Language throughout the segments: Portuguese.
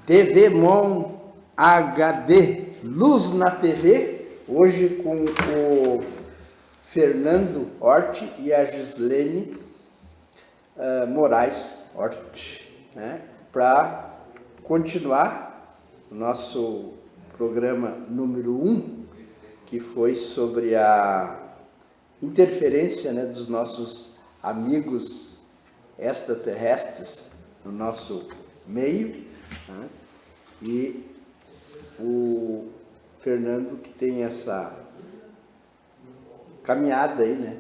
TV Mon HD, Luz na TV, hoje com o Fernando Hort e a Gislene Moraes Hort, né, para continuar o nosso programa número 1, que foi sobre a interferência, né, dos nossos amigos extraterrestres no nosso meio, né? E o Fernando, que tem essa caminhada aí, né,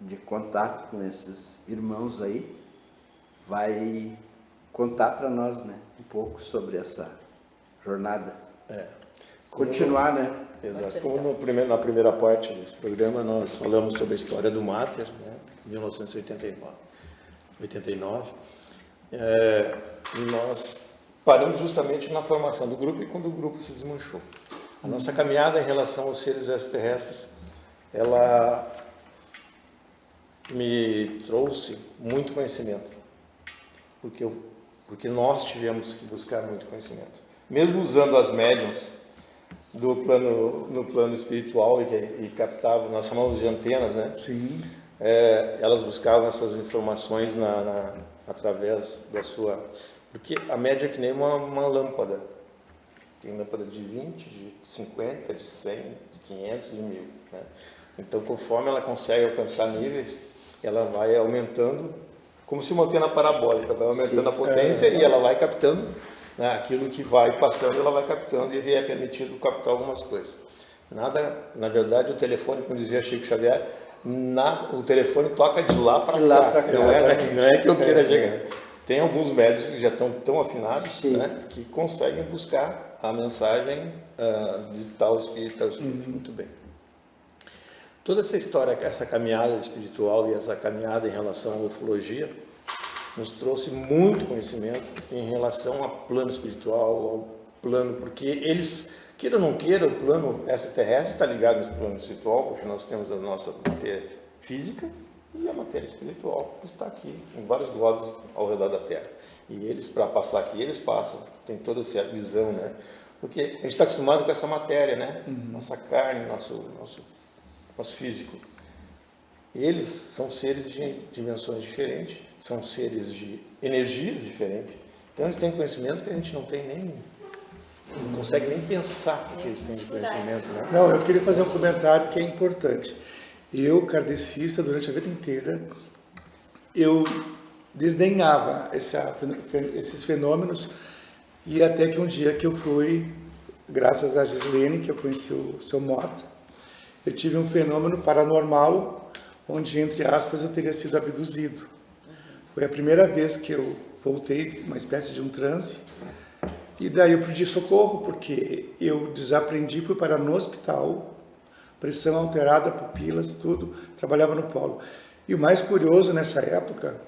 de contato com esses irmãos aí, vai contar para nós, né, um pouco sobre essa jornada. Continuar, né? Exato. Como na primeira parte desse programa nós falamos sobre a história do Mater, né, em 1989, nós paramos justamente na formação do grupo e quando o grupo se desmanchou. A nossa caminhada em relação aos seres extraterrestres, ela me trouxe muito conhecimento, porque nós tivemos que buscar muito conhecimento. Mesmo usando as médiums no plano espiritual e captavam, nós chamamos de antenas, né? Sim. Elas buscavam essas informações através da sua... Porque a média é que nem uma lâmpada. Tem lâmpada de 20, de 50, de 100, de 500, de 1000. Né? Então, conforme ela consegue alcançar níveis, ela vai aumentando, como se uma antena parabólica, vai aumentando a potência e ela vai captando, né, aquilo que vai passando, ela vai captando e é permitido captar algumas coisas. Na verdade, o telefone, como dizia Chico Xavier, o telefone toca de lá para cá. Não é que eu queira chegar. Tem alguns médicos que já estão tão afinados, né, que conseguem buscar a mensagem de tal espírito, muito bem. Toda essa história, essa caminhada espiritual e essa caminhada em relação à ufologia, nos trouxe muito conhecimento em relação ao plano espiritual, ao plano, porque eles, queira ou não queira, o plano extraterrestre está ligado no plano espiritual, porque nós temos a nossa matéria física e a matéria espiritual está aqui, em vários globos ao redor da Terra. E eles, para passar aqui, eles passam, tem toda essa visão, né? Porque a gente está acostumado com essa matéria, né? Nossa carne, nosso físico. Eles são seres de dimensões diferentes, são seres de energias diferentes. Então eles têm conhecimento que a gente não tem não consegue nem pensar que eles têm de conhecimento, né? Não, eu queria fazer um comentário que é importante. Eu, kardecista, durante a vida inteira, eu desdenhava esses fenômenos, e até que um dia que eu fui, graças a Gislene, que eu conheci o seu Mota, eu tive um fenômeno paranormal, onde, entre aspas, eu teria sido abduzido. Foi a primeira vez que eu voltei, uma espécie de um transe, e daí eu pedi socorro, porque eu desaprendi, fui parar no hospital, pressão alterada, pupilas, tudo, trabalhava no polo. E o mais curioso nessa época,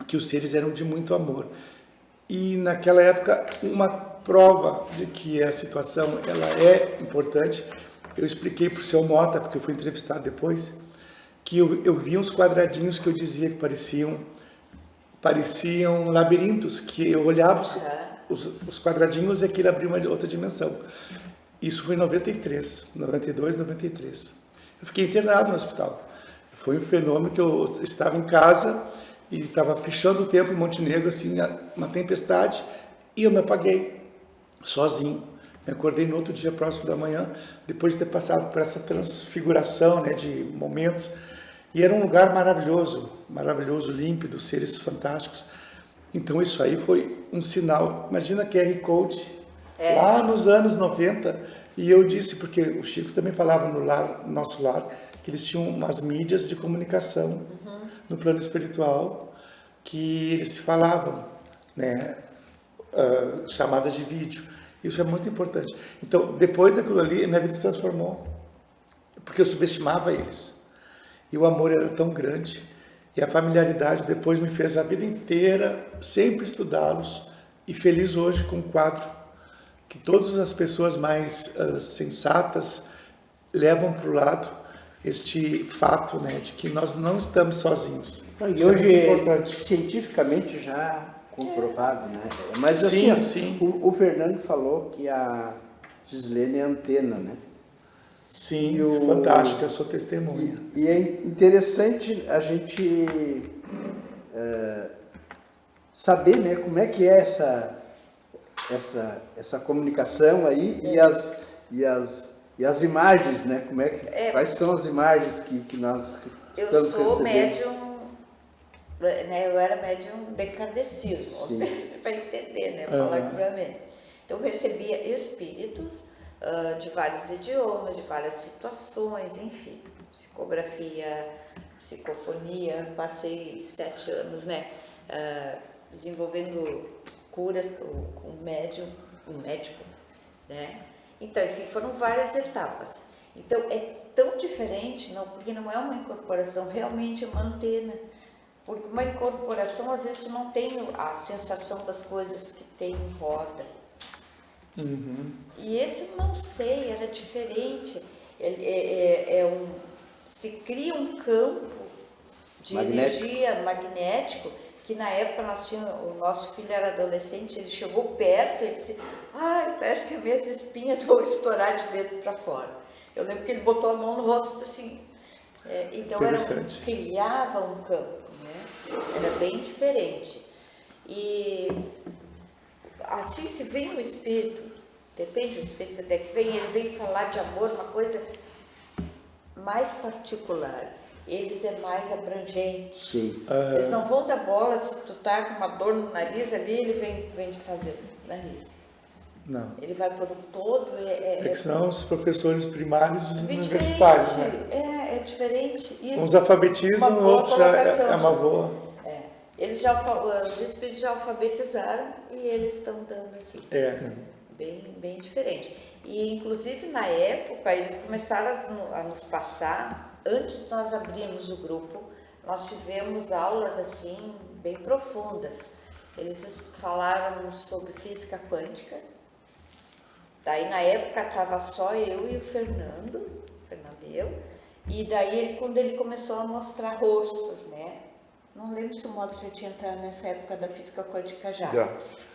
que os seres eram de muito amor. E naquela época, uma prova de que a situação ela é importante, eu expliquei para o seu Mota, porque eu fui entrevistado depois, que eu vi uns quadradinhos que eu dizia que pareciam labirintos, que eu olhava os quadradinhos e aquilo abria uma outra dimensão. Isso foi em 92, 93. Eu fiquei internado no hospital. Foi um fenômeno que eu estava em casa e estava fechando o tempo em Montenegro, assim, uma tempestade, e eu me apaguei, sozinho. Me acordei no outro dia, próximo da manhã, depois de ter passado por essa transfiguração, né, de momentos. E era um lugar maravilhoso, maravilhoso, límpido, seres fantásticos. Então isso aí foi um sinal. Imagina QR Code, lá nos anos 90. E eu disse, porque o Chico também falava no nosso lar, que eles tinham umas mídias de comunicação no plano espiritual, que eles falavam, né, chamadas de vídeo. Isso é muito importante. Então, depois daquilo ali, minha vida se transformou, porque eu subestimava eles. E o amor era tão grande, e a familiaridade depois me fez a vida inteira sempre estudá-los, e feliz hoje com o quadro que todas as pessoas mais sensatas levam para o lado este fato, né, de que nós não estamos sozinhos. E hoje, cientificamente, já comprovado, né? Mas Sim, assim, sim. O Fernando falou que a Gislene é antena, né? Sim, fantástico, eu sou testemunha. E é interessante a gente saber, né, como é que é essa comunicação aí e as imagens, né? Como é que, quais são as imagens que nós estamos recebendo? Eu sou médium, né, eu era médium de kardecismo, não sei se vai entender, né, falar puramente. Então eu recebia espíritos de vários idiomas, de várias situações, enfim, psicografia, psicofonia, passei 7 anos, né, desenvolvendo curas com um médico, né, então, enfim, foram várias etapas. Então, é tão diferente, não, porque não é uma incorporação, realmente é uma antena, porque uma incorporação, às vezes, tu não tem a sensação das coisas que tem em roda. E esse eu não sei, era diferente. Se cria um campo de energia magnético, que na época o nosso filho era adolescente, ele chegou perto, ele disse, parece que as minhas espinhas vão estourar de dentro para fora. Eu lembro que ele botou a mão no rosto assim. Então criava um campo, né? Era bem diferente. E assim, se vem um espírito, depende do espírito até que vem, ele vem falar de amor, uma coisa mais particular. Eles é mais abrangente. Sim. Eles não vão dar bola se tu tá com uma dor no nariz ali, ele vem te fazer no nariz. Não. Ele vai por um todo. Que são os professores primários universitários, né? É diferente. Isso, uns alfabetizam, outros já é uma boa. Os espíritos já alfabetizaram e eles estão dando assim. Bem diferente. E, inclusive, na época, eles começaram a nos passar, antes de nós abrirmos o grupo, nós tivemos aulas, assim, bem profundas. Eles falaram sobre física quântica. Daí, na época, estava só eu e o Fernando e eu. E daí, quando ele começou a mostrar rostos, né? Não lembro se o Moto já tinha entrado nessa época da física quântica já.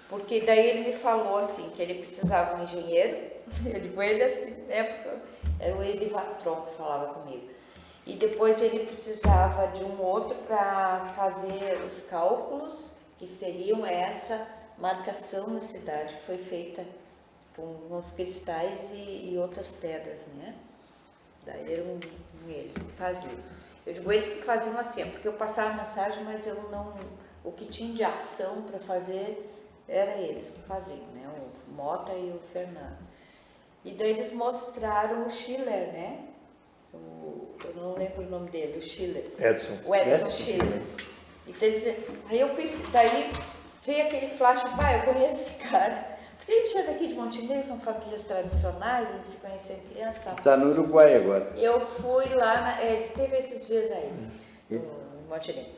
Porque daí ele me falou assim, que ele precisava de um engenheiro, eu digo, ele assim, na época, era o Elivatron que falava comigo. E depois ele precisava de um outro para fazer os cálculos, que seriam essa marcação na cidade, que foi feita com uns cristais e outras pedras, né? Daí eram eles que faziam. Eu digo, eles que faziam assim, porque eu passava a mensagem, mas eu não... O que tinha de ação para fazer... Era eles que faziam, né? O Mota e o Fernando. E daí eles mostraram o Schiller, né? Eu não lembro o nome dele, o Schiller. O Edson Schiller. Então aí eu pensei, daí veio aquele flash, eu conheço esse cara. Porque a gente é daqui de Montenegro, são famílias tradicionais, a gente se conhece em criança e tal. Está no Uruguai agora. Eu fui lá, teve esses dias aí, no Montenegro.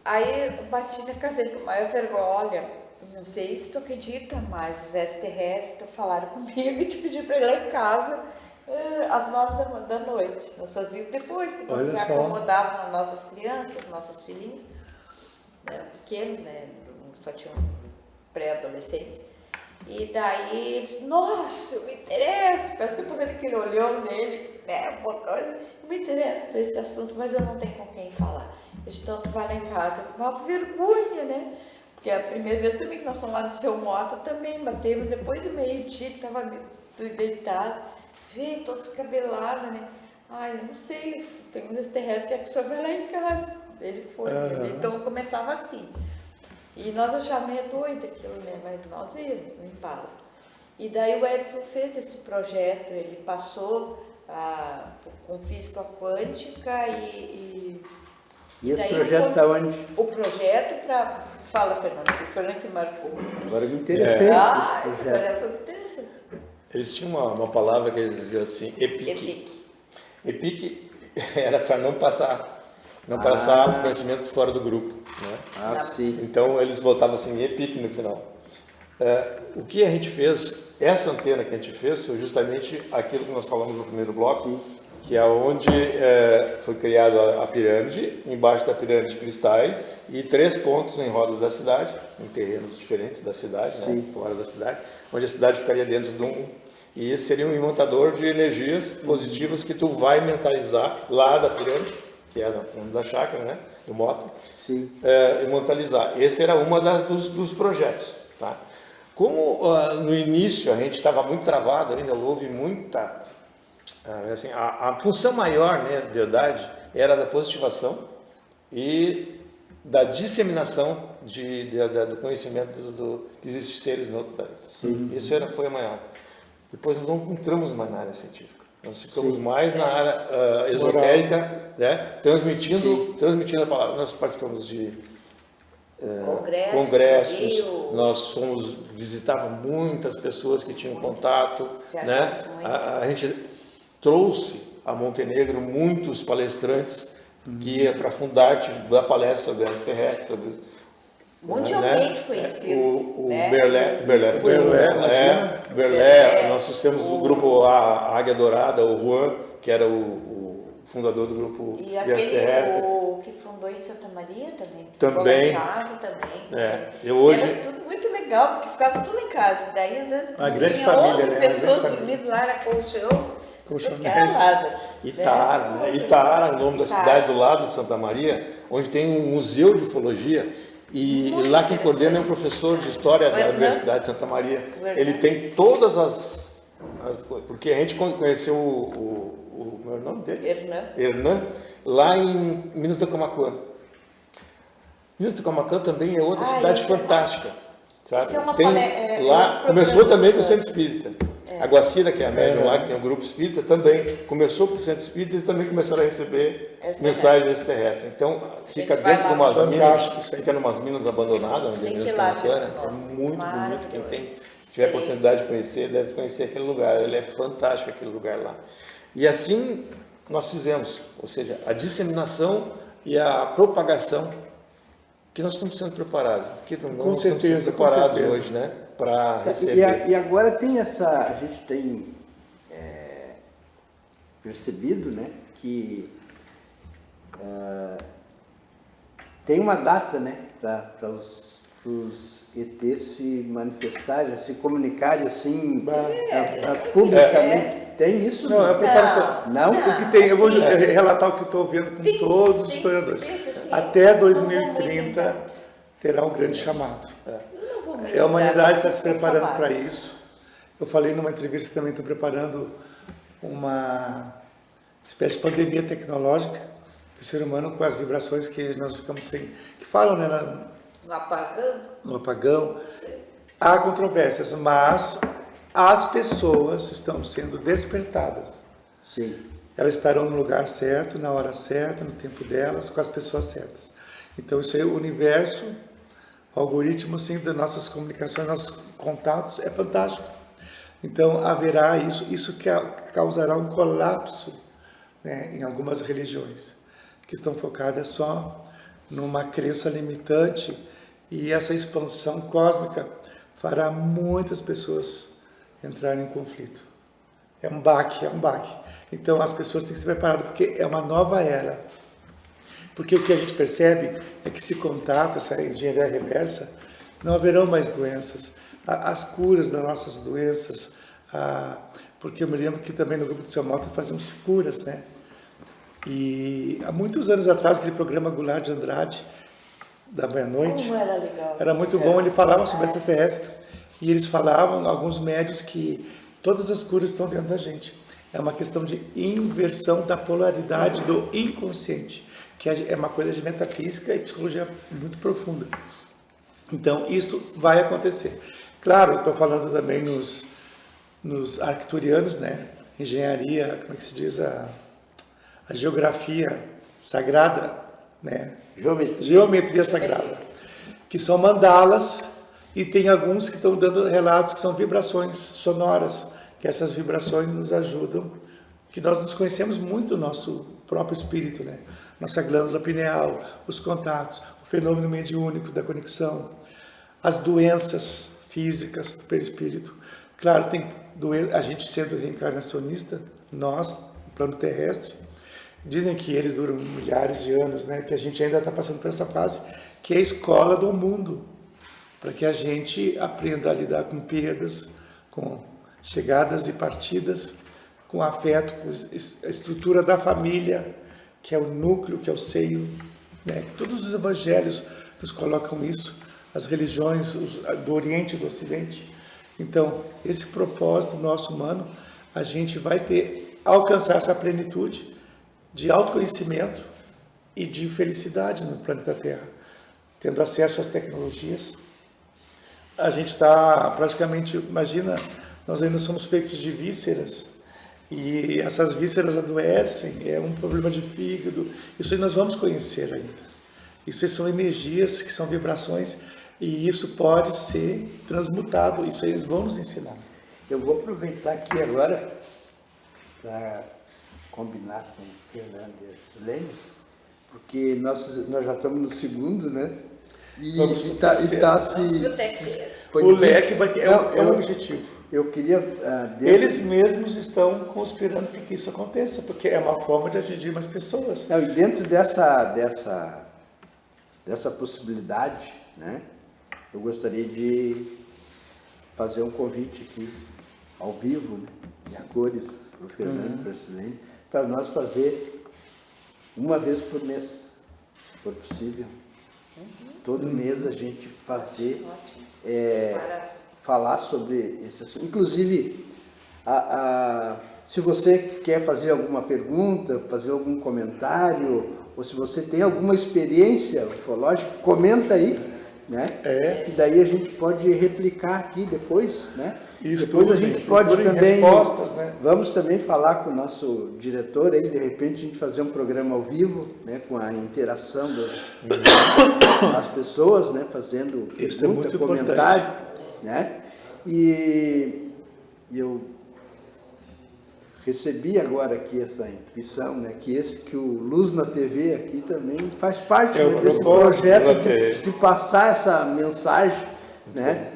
Aí eu bati na casa dele com o maior vergonha, olha... Não sei se tu acredita, mas os extraterrestres falaram comigo e te pediram para ir lá em casa às 9 da noite. Nós fazíamos depois que nós acomodavam as nossas crianças, nossos filhinhos, eram pequenos, né? Só tinham pré-adolescentes. E daí eles, nossa, me interessa, parece que eu tô vendo aquele olhão dele, né? Uma coisa, me interessa para esse assunto, mas eu não tenho com quem falar. Então tu vai lá em casa, com uma vergonha, né? Porque a primeira vez também que nós fomos lá no Seu Mota, também batemos, depois do meio-dia, ele estava deitado, veio todo descabelado, né? Eu não sei, tem uns extraterrestres que a pessoa vai lá em casa. Ele foi, então começava assim. E nós achávamos meio doido aquilo, né? Mas nós íamos no embalo. E daí o Edson fez esse projeto, ele passou com física quântica e esse projeto está onde? O projeto para... Fala, Fernando, o Fernando que marcou. Agora me interessei. Esse projeto foi interessante. Eles tinham uma palavra que eles diziam assim, EPIC. EPIC era para não passar o conhecimento fora do grupo. Né? Sim. Então eles votavam assim, EPIC no final. O que a gente fez, essa antena que a gente fez, foi justamente aquilo que nós falamos no primeiro bloco, que é onde foi criada a pirâmide, embaixo da pirâmide cristais, e 3 pontos em roda da cidade, em terrenos diferentes da cidade, né, fora da cidade, onde a cidade ficaria dentro de um... E esse seria um imantador de energias positivas que tu vai mentalizar lá da pirâmide, que é da chácara, né, do Mota, e mentalizar. Esse era uma dos projetos. Tá? Como no início a gente estava muito travado ainda, houve muita... assim, a função maior, né, de verdade, era da positivação e da disseminação do conhecimento que existem seres no outro planeta. Isso foi a maior. Depois nós não entramos mais na área científica. Nós ficamos mais na área esotérica, né, transmitindo a palavra. Nós participamos de congressos, nós visitávamos muitas pessoas que tinham contato, né? A gente trouxe a Montenegro muitos palestrantes que ia para a Fundarte dar palestra sobre extraterrestres, sobre mundialmente conhecidos. Berlé, nós fizemos o grupo a Águia Dourada, o Juan, que era o fundador do grupo e aquele que fundou em Santa Maria também. Em casa também. Hoje... Era tudo muito legal, porque ficava tudo em casa. Daí, às vezes, tinha 11 pessoas dormindo lá, era colchão. Itaara, o nome da cidade do lado de Santa Maria, onde tem um museu de ufologia. E lá quem coordena é um professor de história da Universidade de Santa Maria. Ele tem todas as coisas. Porque a gente conheceu o nome dele? Hernan, lá em Minas do Camaquã. Minas do Camaquã também é outra cidade fantástica. Sabe? Lá começou também com o Centro Espírita. A Guacira, que é a médium lá, que tem um grupo espírita, também começou com o Centro Espírita e também começaram a receber mensagens extraterrestres. Então, fica dentro de umas minas, fica em umas minas abandonadas, onde é muito bonito. Quem tiver a oportunidade de conhecer, deve conhecer aquele lugar. Ele é fantástico, aquele lugar lá. E assim nós fizemos, ou seja, a disseminação e a propagação que nós estamos sendo preparados. Com certeza, hoje, né? Para receber. E agora tem a gente tem percebido, né, que tem uma data, né, para os ETs se manifestarem, se comunicarem assim publicamente. Tem isso? Não, é a preparação. Não? O que tem, eu vou relatar o que estou vendo com todos os historiadores. Até 2030 terá um grande chamado. A humanidade está se preparando para isso. Eu falei numa entrevista que também estou preparando uma espécie de pandemia tecnológica, que o ser humano, com as vibrações que nós ficamos sem... que falam, né? No apagão. Há controvérsias, mas as pessoas estão sendo despertadas. Sim. Elas estarão no lugar certo, na hora certa, no tempo delas, com as pessoas certas. Então, isso aí, o universo... O algoritmo, sim, das nossas comunicações, nossos contatos, é fantástico. Então, haverá isso que causará um colapso, né, em algumas religiões, que estão focadas só numa crença limitante, e essa expansão cósmica fará muitas pessoas entrarem em conflito. É um baque. Então, as pessoas têm que se preparar, porque é uma nova era. Porque o que a gente percebe é que esse contato, essa engenharia reversa, não haverão mais doenças. As curas das nossas doenças, porque eu me lembro que também no grupo do Seu Mota fazíamos curas, né? E há muitos anos atrás, aquele programa Goulart de Andrade, da meia-noite, como era legal. Era muito bom, ele falava sobre extraterrestre, e eles falavam, alguns médios, que todas as curas estão dentro da gente. É uma questão de inversão da polaridade do inconsciente, que é uma coisa de metafísica e psicologia muito profunda. Então, isso vai acontecer. Claro, estou falando também nos arcturianos, né? Engenharia, como é que se diz? A geografia sagrada, né? Geometria sagrada. Que são mandalas, e tem alguns que estão dando relatos que são vibrações sonoras, que essas vibrações nos ajudam, que nós nos conhecemos muito o nosso próprio espírito, né? Nossa glândula pineal, os contatos, o fenômeno mediúnico da conexão, as doenças físicas do perispírito. Claro, tem a gente sendo reencarnacionista, nós plano terrestre. Dizem que eles duram milhares de anos, né? Que a gente ainda está passando por essa fase, que é a escola do mundo, para que a gente aprenda a lidar com perdas, com chegadas e partidas, com afeto, com a estrutura da família, que é o núcleo, que é o seio, né? Que todos os evangelhos nos colocam isso, as religiões do Oriente e do Ocidente. Então, esse propósito nosso humano, a gente vai alcançar essa plenitude de autoconhecimento e de felicidade no planeta Terra, tendo acesso às tecnologias. A gente está praticamente, imagina, nós ainda somos feitos de vísceras, e essas vísceras adoecem, é um problema de fígado, isso aí nós vamos conhecer ainda. Isso aí são energias, que são vibrações, e isso pode ser transmutado, isso aí eles vão nos ensinar. Eu vou aproveitar aqui agora para combinar com o Fernando e a Gislene, porque nós já estamos no segundo, né? E está se o leque é um objetivo. Eu queria... Eles mesmos estão conspirando para que isso aconteça, porque é uma forma de atingir mais pessoas. Não, e dentro dessa possibilidade, né? Eu gostaria de fazer um convite aqui, ao vivo, né? E a cores, para o Fernando e para a Gislene, para nós fazer uma vez por mês, se for possível. Todo mês a gente fazer, falar sobre esse assunto. Inclusive, se você quer fazer alguma pergunta, fazer algum comentário, ou se você tem alguma experiência ufológica, comenta aí, né? E daí a gente pode replicar aqui depois, né? Isso, depois a gente pode também, respostas, né? Vamos também falar com o nosso diretor aí, de repente a gente fazer um programa ao vivo, né? Com a interação das pessoas, né? Fazendo pergunta, comentário, né? E eu recebi agora aqui essa intuição, né? Que o Luz na TV aqui também faz parte desse projeto de passar essa mensagem, né?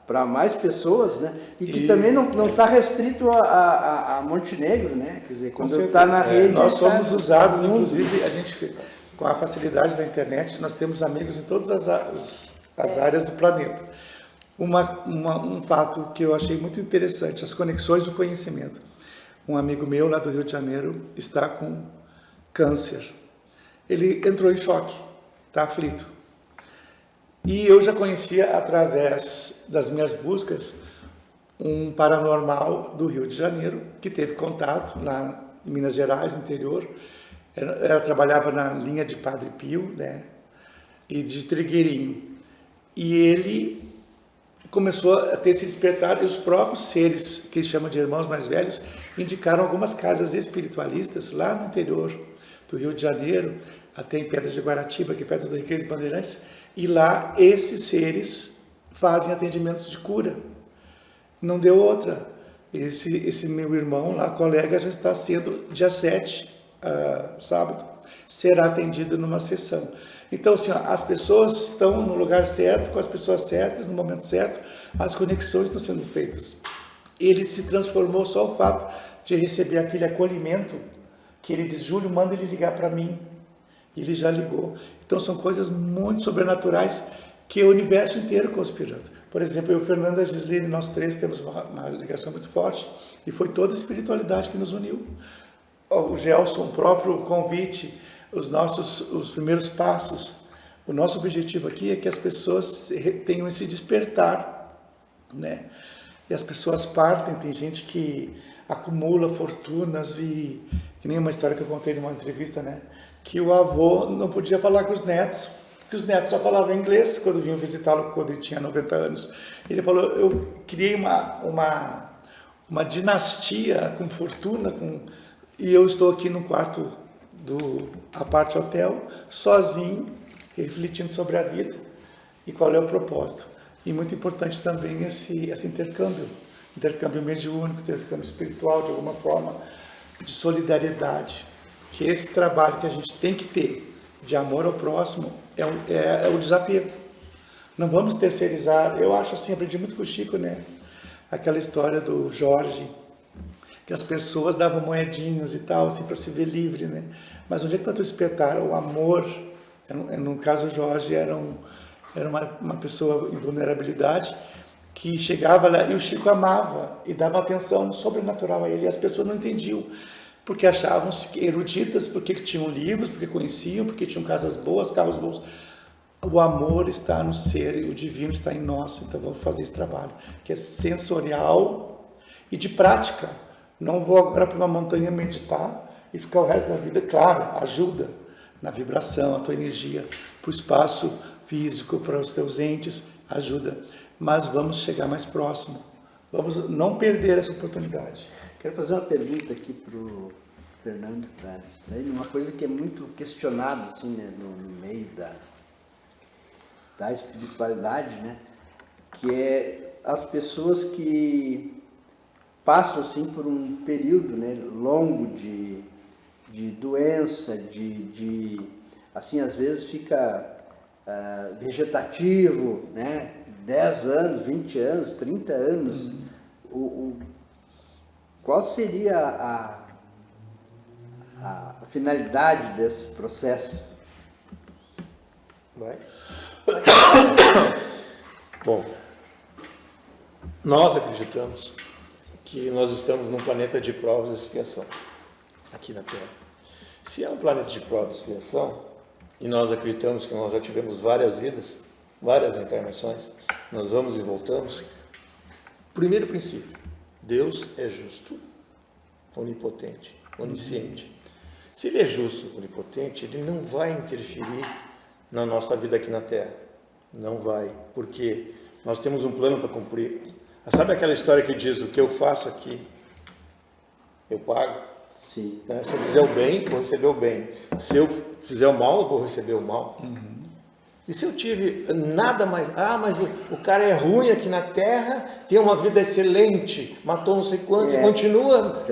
Para mais pessoas, né? E que também não está restrito a Montenegro, né? Quer dizer, quando está na rede... Nós somos usados, inclusive, a gente, com a facilidade da internet, nós temos amigos em todas as áreas do planeta. Um fato que eu achei muito interessante, as conexões do conhecimento. Um amigo meu lá do Rio de Janeiro está com câncer. Ele entrou em choque, está aflito. E eu já conhecia, através das minhas buscas, um paranormal do Rio de Janeiro, que teve contato lá em Minas Gerais, no interior. Ela trabalhava na linha de Padre Pio, né? E de Trigueirinho. E ele começou a ter esse despertar, e os próprios seres, que ele chama de irmãos mais velhos, indicaram algumas casas espiritualistas lá no interior do Rio de Janeiro, até em Pedras de Guaratiba, aqui perto do Recreio dos Bandeirantes, e lá esses seres fazem atendimentos de cura. Não deu outra. Esse meu irmão lá, colega, já está sendo, dia 7, sábado, será atendido numa sessão. Então, assim, as pessoas estão no lugar certo, com as pessoas certas, no momento certo, as conexões estão sendo feitas. Ele se transformou só o fato de receber aquele acolhimento, que ele diz, Júlio, manda ele ligar para mim. Ele já ligou. Então, são coisas muito sobrenaturais que é o universo inteiro conspirando. Por exemplo, eu, Fernando e a Gislene, nós três temos uma ligação muito forte, e foi toda a espiritualidade que nos uniu. O Gelson, o próprio convite, os primeiros passos. O nosso objetivo aqui é que as pessoas tenham esse despertar, né? E as pessoas partem, tem gente que acumula fortunas e que nem uma história que eu contei numa entrevista, né? Que o avô não podia falar com os netos, porque os netos só falavam inglês quando vinham visitá-lo quando ele tinha 90 anos. Ele falou, eu criei uma dinastia com fortuna, e eu estou aqui no quarto do Aparte Hotel, sozinho, refletindo sobre a vida e qual é o propósito. E muito importante também esse intercâmbio mediúnico, intercâmbio espiritual, de alguma forma, de solidariedade, que esse trabalho que a gente tem que ter de amor ao próximo é o desapego. Não vamos terceirizar. Eu acho assim, aprendi muito com o Chico, né? Aquela história do Jorge, que as pessoas davam moedinhas e tal, assim, para se ver livre, né? Mas onde é que está o despertar? O amor, no caso o Jorge era uma pessoa em vulnerabilidade, que chegava lá e o Chico amava e dava atenção sobrenatural a ele, e as pessoas não entendiam, porque achavam-se eruditas, porque tinham livros, porque conheciam, porque tinham casas boas, carros bons. O amor está no ser e o divino está em nós, então vamos fazer esse trabalho, que é sensorial e de prática. Não vou agora para uma montanha meditar e ficar o resto da vida, claro, ajuda na vibração, a tua energia, para o espaço físico, para os teus entes, ajuda. Mas vamos chegar mais próximo, vamos não perder essa oportunidade. Quero fazer uma pergunta aqui para o Fernando Tales. Uma coisa que é muito questionada assim, né, no meio da espiritualidade, né, que é as pessoas que passam assim, por um período, né, longo de doença, assim, às vezes fica vegetativo, né, 10 anos, 20 anos, 30 anos. Qual seria a finalidade desse processo? Vai. Bom, nós acreditamos que nós estamos num planeta de provas e expiação, aqui na Terra. Se é um planeta de provas e expiação, e nós acreditamos que nós já tivemos várias vidas, várias encarnações, nós vamos e voltamos. Primeiro princípio, Deus é justo, onipotente, onisciente. Se Ele é justo, onipotente, Ele não vai interferir na nossa vida aqui na Terra. Não vai, porque nós temos um plano para cumprir. Sabe aquela história que diz, o que eu faço aqui, eu pago? Sim. Se eu fizer o bem, vou receber o bem. Se eu fizer o mal, eu vou receber o mal. E se eu tive nada mais... mas o cara é ruim aqui na Terra, tem uma vida excelente, matou não sei quantos, continua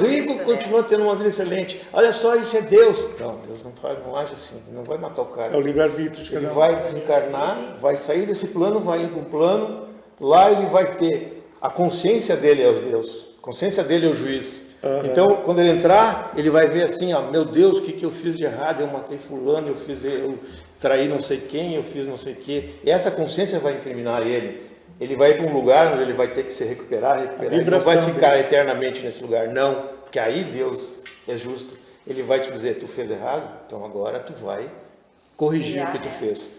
rico, continua tendo uma vida excelente. Olha só, isso é Deus. Não, Deus não age assim, não vai matar o cara. É o livre-arbítrio de cada um. Ele vai desencarnar, vai sair desse plano, vai ir para um plano, lá ele vai ter... A consciência dele é o Deus, a consciência dele é o juiz. Então, quando ele entrar, ele vai ver assim, meu Deus, o que eu fiz de errado? Eu matei fulano, eu traí não sei quem, eu fiz não sei o quê. E essa consciência vai incriminar ele. Ele vai ir para um lugar onde ele vai ter que se recuperar. Ele não vai ficar eternamente nesse lugar, não. Porque aí Deus é justo. Ele vai te dizer, tu fez errado, então agora tu vai corrigir o que tu fez.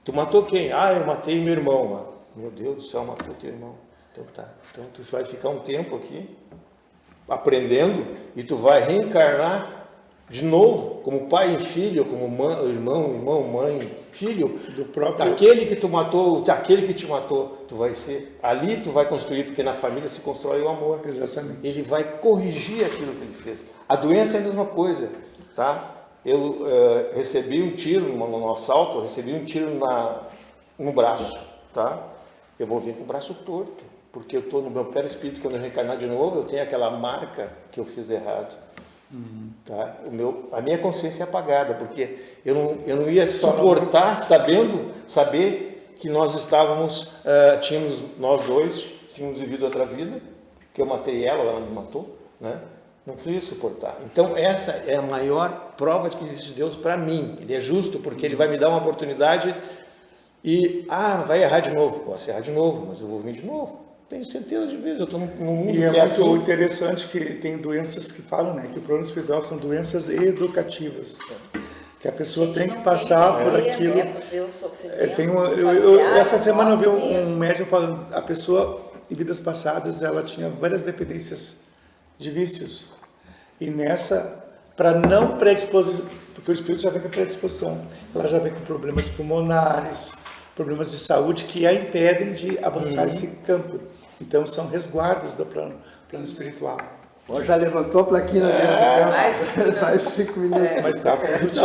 Tu matou quem? Eu matei meu irmão. Meu Deus do céu, matou teu irmão. Então tá. Então tu vai ficar um tempo aqui aprendendo e tu vai reencarnar de novo, como pai e filho, como irmão, mãe, filho, do próprio... aquele que tu matou, aquele que te matou, tu vai ser, ali tu vai construir, porque na família se constrói o amor. Exatamente. Ele vai corrigir aquilo que ele fez. A doença é a mesma coisa, tá? Eu recebi um tiro no assalto, eu recebi um tiro no braço, tá? Eu vou vir com o braço torto. Porque eu estou no meu perispírito, quando eu reencarnar de novo, eu tenho aquela marca que eu fiz errado. Tá? A minha consciência é apagada, porque eu não ia suportar saber que nós nós dois tínhamos vivido outra vida, que eu matei ela me matou, né? Não ia suportar. Então essa é a maior prova de que existe Deus para mim. Ele é justo, porque Ele vai me dar uma oportunidade e, vai errar de novo. Posso errar de novo, mas eu vou vir de novo. Tenho certeza de vezes, eu estou num mundo que é muito assim. Interessante que tem doenças que falam, né, que o plano espiritual são doenças educativas, que a pessoa tem que passar por aquilo. Essa semana eu vi um médium falando, a pessoa em vidas passadas ela tinha várias dependências de vícios, e nessa, para não predisposição, porque o espírito já vem com predisposição, ela já vem com problemas pulmonares, problemas de saúde que a impedem de avançar esse campo. Então, são resguardos do plano espiritual. Já levantou a plaquinha faz 5 minutos. Mas tá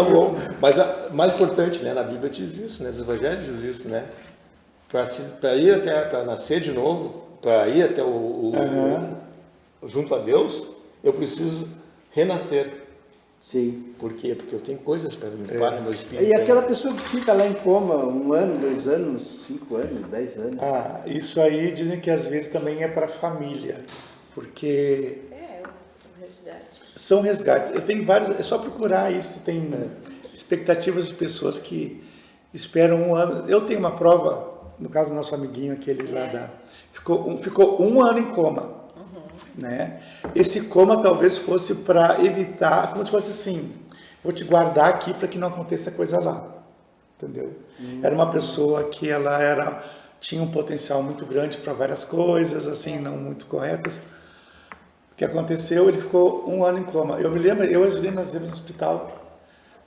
bom. Mas mais importante, né? Na Bíblia diz isso, né? Os evangelhos diz isso, né? Para nascer de novo, para ir até junto a Deus, eu preciso renascer. Sim. Por quê? Porque eu tenho coisas para limpar no meu espírito. E aquela pessoa que fica lá em coma 1 ano, 2 anos, 5 anos, 10 anos. Isso aí dizem que às vezes também é para a família. porque o resgate. São resgates. Eu tenho vários, é só procurar isso, tem expectativas de pessoas que esperam 1 ano. Eu tenho uma prova, no caso do nosso amiguinho, aquele lá ficou 1 ano em coma. Né? Esse coma talvez fosse para evitar, como se fosse assim, vou te guardar aqui para que não aconteça coisa lá. Entendeu? Era uma pessoa que ela tinha um potencial muito grande para várias coisas, assim, não muito corretas. O que aconteceu, ele ficou 1 ano em coma. Eu me lembro, eu ajudei nós no hospital,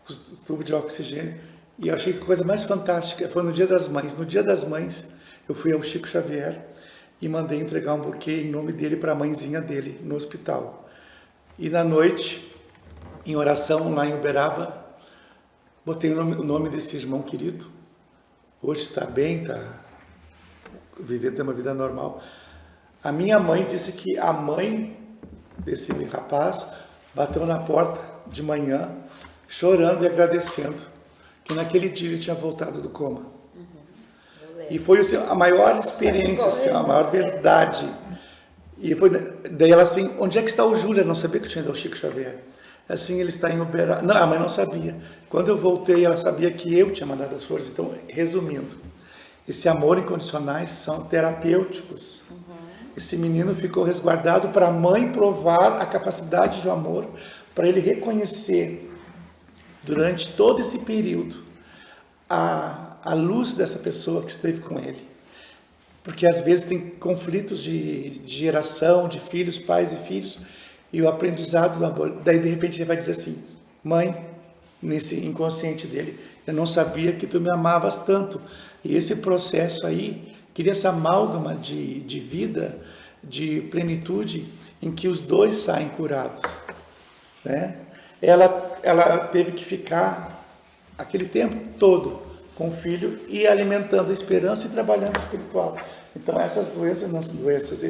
com os tubos de oxigênio, e eu achei que a coisa mais fantástica foi no Dia das Mães. No Dia das Mães, eu fui ao Chico Xavier e mandei entregar um buquê em nome dele para a mãezinha dele, no hospital. E na noite, em oração, lá em Uberaba, botei o nome desse irmão querido. Hoje está bem, está vivendo uma vida normal. A minha mãe disse que a mãe desse rapaz bateu na porta de manhã, chorando e agradecendo, que naquele dia ele tinha voltado do coma. E foi assim, a maior experiência, assim, a maior verdade. E foi, daí ela assim, onde é que está o Júlio? Eu não sabia que tinha ido ao Chico Xavier. Assim, ele está em Uberaba. Não, a mãe não sabia. Quando eu voltei, ela sabia que eu tinha mandado as flores. Então, resumindo, esse amor incondicionais são terapêuticos. Esse menino ficou resguardado para a mãe provar a capacidade de amor, para ele reconhecer, durante todo esse período, a luz dessa pessoa que esteve com ele. Porque às vezes tem conflitos de geração, de filhos, pais e filhos, e o aprendizado do amor. Daí de repente ele vai dizer assim, mãe, nesse inconsciente dele, eu não sabia que tu me amavas tanto. E esse processo aí, cria essa amálgama de vida, de plenitude, em que os dois saem curados. Né? Ela teve que ficar aquele tempo todo com o filho e alimentando a esperança e trabalhando o espiritual. Então essas doenças, não são doenças,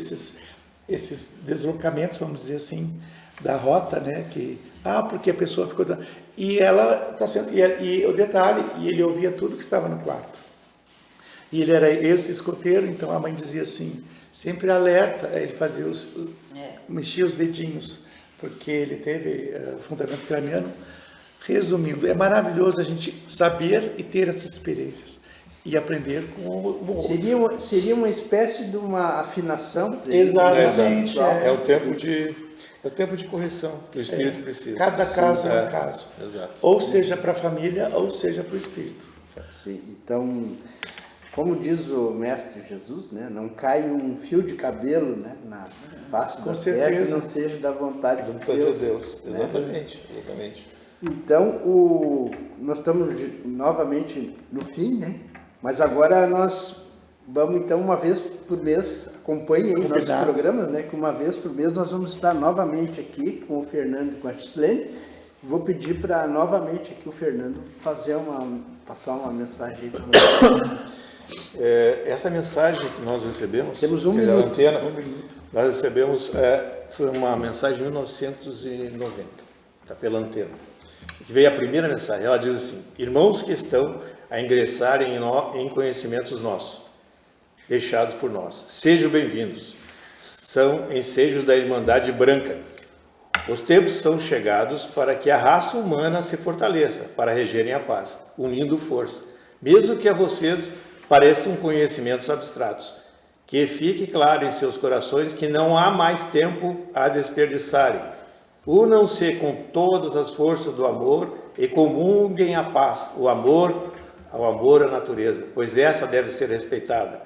esses deslocamentos, vamos dizer assim, da rota, né? Porque a pessoa ficou... E ela está sendo... E o detalhe, ele ouvia tudo que estava no quarto. E ele era ex-escoteiro, então a mãe dizia assim, sempre alerta, ele fazia mexia os dedinhos, porque ele teve fundamento craniano. Resumindo, é maravilhoso a gente saber e ter essas experiências e aprender com o outro. Seria uma espécie de uma afinação? Exatamente. É o tempo de correção que o espírito precisa. Cada caso é um caso. Exato. Ou seja para a família, ou seja para o espírito. Sim, então, como diz o Mestre Jesus, né, não cai um fio de cabelo, né, na face da terra que não seja da vontade de Deus. Né? Exatamente. Então, nós estamos novamente no fim, né? Mas agora nós vamos, então, uma vez por mês, acompanhem aí nossos programas, né? Que uma vez por mês nós vamos estar novamente aqui com o Fernando e com a Gislene. Vou pedir para novamente aqui o Fernando passar uma mensagem aí para nós. Essa mensagem que nós recebemos... Temos um minuto. Antena, nós recebemos, foi uma mensagem de 1990, tá, pela Antena. Que veio a primeira mensagem, ela diz assim, irmãos que estão a ingressarem em conhecimentos nossos, deixados por nós, sejam bem-vindos, são ensejos da Irmandade Branca. Os tempos são chegados para que a raça humana se fortaleça, para regerem a paz, unindo força, mesmo que a vocês pareçam conhecimentos abstratos. Que fique claro em seus corações que não há mais tempo a desperdiçarem. Unam-se com todas as forças do amor e comunguem a paz, ao amor à natureza, pois essa deve ser respeitada.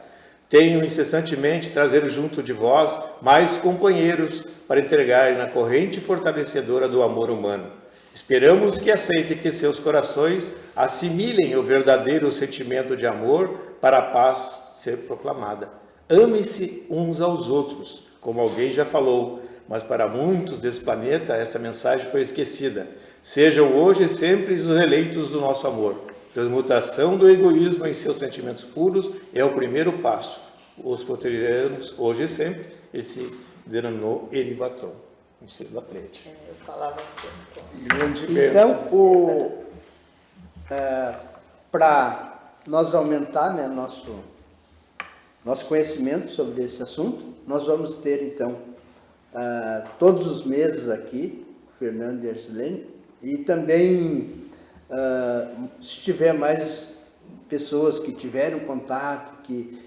Tenham incessantemente trazer junto de vós mais companheiros para entregarem na corrente fortalecedora do amor humano. Esperamos que aceitem que seus corações assimilem o verdadeiro sentimento de amor para a paz ser proclamada. Amem-se uns aos outros, como alguém já falou, mas para muitos desse planeta essa mensagem foi esquecida. Sejam hoje e sempre os eleitos do nosso amor. Transmutação do egoísmo em seus sentimentos puros é o primeiro passo. Os cotidianos, hoje e sempre, ele se denominou Erivatron, no centro da frente. Eu falava assim. Então, para nós aumentar, né, nosso conhecimento sobre esse assunto, nós vamos ter, então, todos os meses aqui, o Fernando e a Gislene, e também, se tiver mais pessoas que tiveram contato, que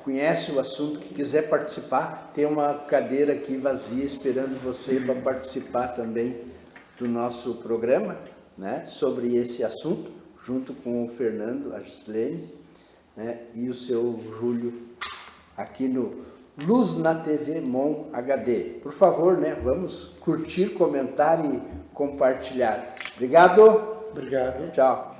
conhece o assunto, que quiser participar, tem uma cadeira aqui vazia esperando você para participar também do nosso programa, né, sobre esse assunto, junto com o Fernando, a Gislene, né, e o seu Júlio, aqui no Luz na TV Mon HD. Por favor, né, vamos curtir, comentar e compartilhar. Obrigado. Obrigado. Tchau.